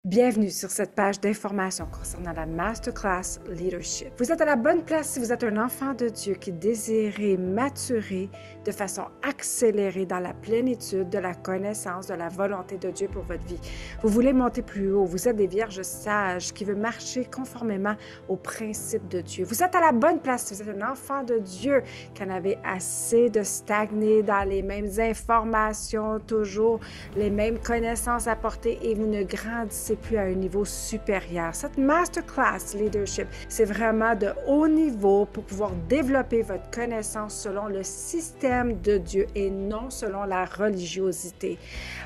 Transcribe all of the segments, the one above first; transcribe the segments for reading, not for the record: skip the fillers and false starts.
Bienvenue sur cette page d'information concernant la Masterclass Leadership. Vous êtes à la bonne place si vous êtes un enfant de Dieu qui désire maturer de façon accélérée dans la plénitude de la connaissance de la volonté de Dieu pour votre vie. Vous voulez monter plus haut, vous êtes des vierges sages qui veulent marcher conformément aux principes de Dieu. Vous êtes à la bonne place si vous êtes un enfant de Dieu qui en avez assez de stagner dans les mêmes informations, toujours les mêmes connaissances apportées et vous ne grandissez plus à un niveau supérieur. Cette Masterclass Leadership, c'est vraiment de haut niveau pour pouvoir développer votre connaissance selon le système de Dieu et non selon la religiosité.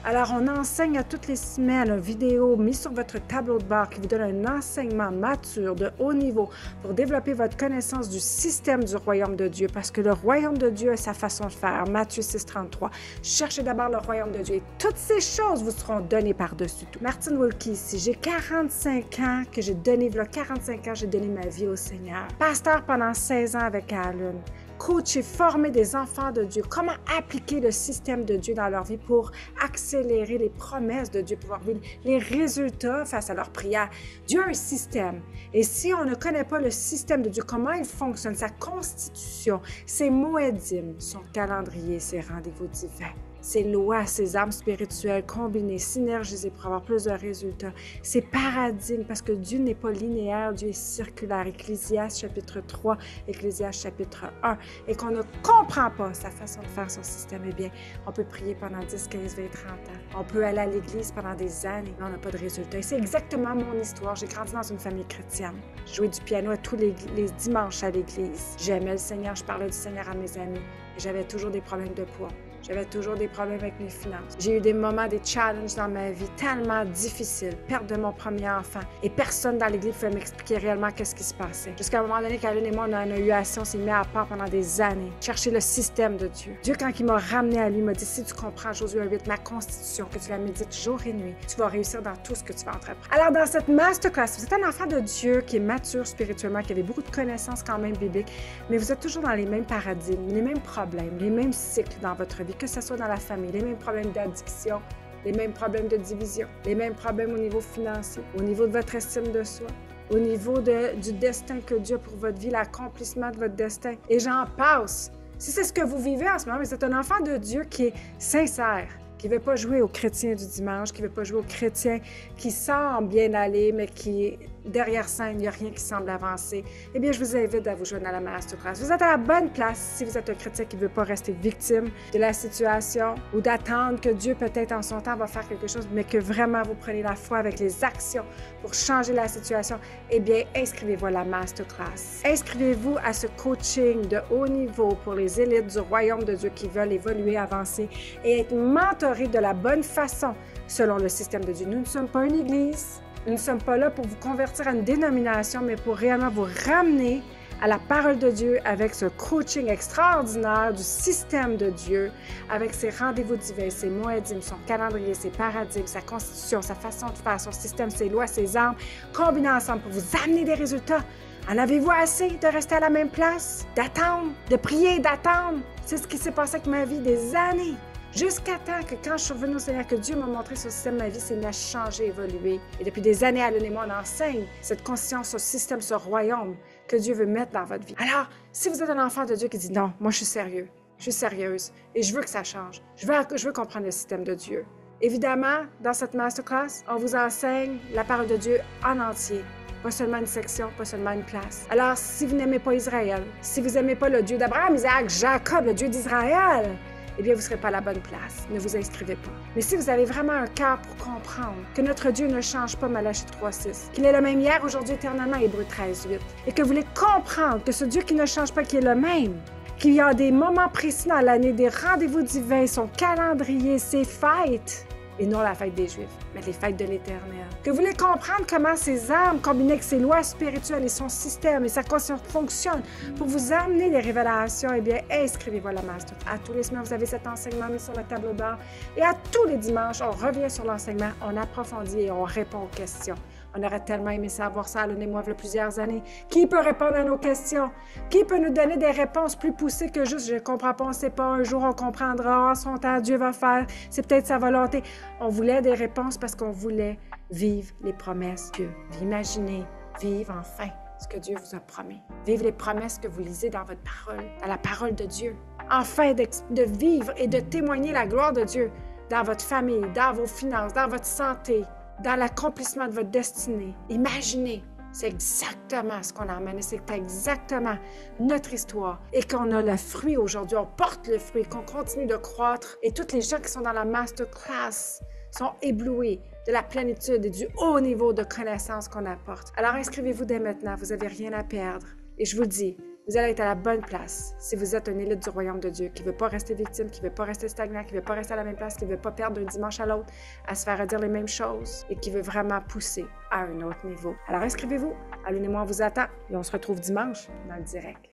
Alors, on enseigne à toutes les semaines une vidéo mise sur votre tableau de bord qui vous donne un enseignement mature de haut niveau pour développer votre connaissance du système du royaume de Dieu parce que le royaume de Dieu a sa façon de faire. Matthieu 6,33. Cherchez d'abord le royaume de Dieu et toutes ces choses vous seront données par-dessus tout. Martine Wilkie ici. J'ai 45 ans que j'ai donné, voilà 45 ans, j'ai donné ma vie au Seigneur. Pasteur pendant 16 ans avec Alan. Coach et former des enfants de Dieu. Comment appliquer le système de Dieu dans leur vie pour accélérer les promesses de Dieu, pouvoir vivre les résultats face à leur prière. Dieu a un système. Et si on ne connaît pas le système de Dieu, comment il fonctionne, sa constitution, ses moedim, son calendrier, ses rendez-vous divins, ses lois, ses armes spirituelles combinées, synergisées pour avoir plus de résultats, ses paradigmes, parce que Dieu n'est pas linéaire, Dieu est circulaire. Ecclésiaste chapitre 3, Ecclésiaste chapitre 1, et qu'on ne comprend pas sa façon de faire son système, eh bien, on peut prier pendant 10, 15, 20, 30 ans. On peut aller à l'église pendant des années, mais on n'a pas de résultats. Et c'est exactement mon histoire. J'ai grandi dans une famille chrétienne. Je jouais du piano à tous les dimanches à l'église. J'aimais le Seigneur, je parlais du Seigneur à mes amis. Et j'avais toujours des problèmes de poids. J'avais toujours des problèmes avec mes finances. J'ai eu des moments, des challenges dans ma vie tellement difficiles. Perte de mon premier enfant. Et personne dans l'église ne pouvait m'expliquer réellement qu'est-ce qui se passait. Jusqu'à un moment donné, Caroline et moi, on en a eu assez. On s'est mis à part pendant des années. Chercher le système de Dieu. Dieu, quand il m'a ramené à lui, m'a dit, si tu comprends Josué 8, ma constitution, que tu la médites jour et nuit, tu vas réussir dans tout ce que tu vas entreprendre. Alors, dans cette masterclass, vous êtes un enfant de Dieu qui est mature spirituellement, qui avait beaucoup de connaissances quand même bibliques, mais vous êtes toujours dans les mêmes paradigmes, les mêmes problèmes, les mêmes cycles dans votre vie, que ce soit dans la famille, les mêmes problèmes d'addiction, les mêmes problèmes de division, les mêmes problèmes au niveau financier, au niveau de votre estime de soi, au niveau du destin que Dieu a pour votre vie, l'accomplissement de votre destin. Et j'en passe. Si c'est ce que vous vivez en ce moment, mais c'est un enfant de Dieu qui est sincère, qui ne veut pas jouer aux chrétiens du dimanche, qui ne veut pas jouer aux chrétiens qui semblent bien aller, mais qui, derrière ça, il n'y a rien qui semble avancer, eh bien, je vous invite à vous joindre à la Masterclass. Vous êtes à la bonne place si vous êtes un chrétien qui ne veut pas rester victime de la situation ou d'attendre que Dieu, peut-être en son temps, va faire quelque chose, mais que vraiment vous prenez la foi avec les actions pour changer la situation, eh bien, inscrivez-vous à la Masterclass. Inscrivez-vous à ce coaching de haut niveau pour les élites du royaume de Dieu qui veulent évoluer, avancer et être mentorés de la bonne façon selon le système de Dieu. Nous ne sommes pas une église, nous ne sommes pas là pour vous convertir à une dénomination, mais pour réellement vous ramener à la parole de Dieu avec ce coaching extraordinaire du système de Dieu, avec ses rendez-vous divins, ses moedim, son calendrier, ses paradigmes, sa constitution, sa façon de faire, son système, ses lois, ses armes, combinés ensemble pour vous amener des résultats. En avez-vous assez de rester à la même place, d'attendre, de prier, d'attendre? C'est ce qui s'est passé avec ma vie des années. Jusqu'à temps que quand je suis revenue au Seigneur, que Dieu m'a montré ce système, ma vie s'est mise à changer, évoluer. Et depuis des années, Alan et moi, on enseigne cette conscience, ce système, ce royaume que Dieu veut mettre dans votre vie. Alors, si vous êtes un enfant de Dieu qui dit « Non, moi je suis sérieux, je suis sérieuse et je veux que ça change. Je veux comprendre le système de Dieu. » Évidemment, dans cette masterclass, on vous enseigne la parole de Dieu en entier. Pas seulement une section, pas seulement une place. Alors, si vous n'aimez pas Israël, si vous n'aimez pas le Dieu d'Abraham, Isaac, Jacob, le Dieu d'Israël, eh bien, vous ne serez pas à la bonne place. Ne vous inscrivez pas. Mais si vous avez vraiment un cœur pour comprendre que notre Dieu ne change pas, Malachie 3,6, qu'il est le même hier, aujourd'hui, éternellement, Hébreux 13,8, et que vous voulez comprendre que ce Dieu qui ne change pas, qui est le même, qu'il y a des moments précis dans l'année, des rendez-vous divins, son calendrier, ses fêtes, et non la fête des Juifs, mais les fêtes de l'Éternel. Que vous voulez comprendre comment ces armes, combinées avec ses lois spirituelles et son système et sa conscience fonctionnent pour vous amener des révélations, eh bien, inscrivez-vous à la Master. À tous les semaines, vous avez cet enseignement mis sur le tableau bord. Et à tous les dimanches, on revient sur l'enseignement, on approfondit et on répond aux questions. On aurait tellement aimé savoir ça, Alan et moi, il y a plusieurs années. Qui peut répondre à nos questions? Qui peut nous donner des réponses plus poussées que juste « je ne comprends pas, on ne sait pas, un jour on comprendra, en son temps, Dieu va faire, c'est peut-être sa volonté ». On voulait des réponses parce qu'on voulait vivre les promesses de Dieu. Imaginez, vivre enfin ce que Dieu vous a promis. Vivre les promesses que vous lisez dans votre parole, dans la parole de Dieu. Enfin, de vivre et de témoigner la gloire de Dieu dans votre famille, dans vos finances, dans votre santé, dans l'accomplissement de votre destinée. Imaginez, c'est exactement ce qu'on a amené, c'est exactement notre histoire et qu'on a le fruit aujourd'hui, on porte le fruit, qu'on continue de croître et tous les gens qui sont dans la masterclass sont éblouis de la plénitude et du haut niveau de connaissance qu'on apporte. Alors inscrivez-vous dès maintenant, vous n'avez rien à perdre. Et je vous dis, vous allez être à la bonne place si vous êtes un élite du royaume de Dieu qui ne veut pas rester victime, qui ne veut pas rester stagnant, qui ne veut pas rester à la même place, qui ne veut pas perdre d'un dimanche à l'autre, à se faire redire les mêmes choses et qui veut vraiment pousser à un autre niveau. Alors inscrivez-vous, Allez, moi on vous attend et on se retrouve dimanche dans le direct.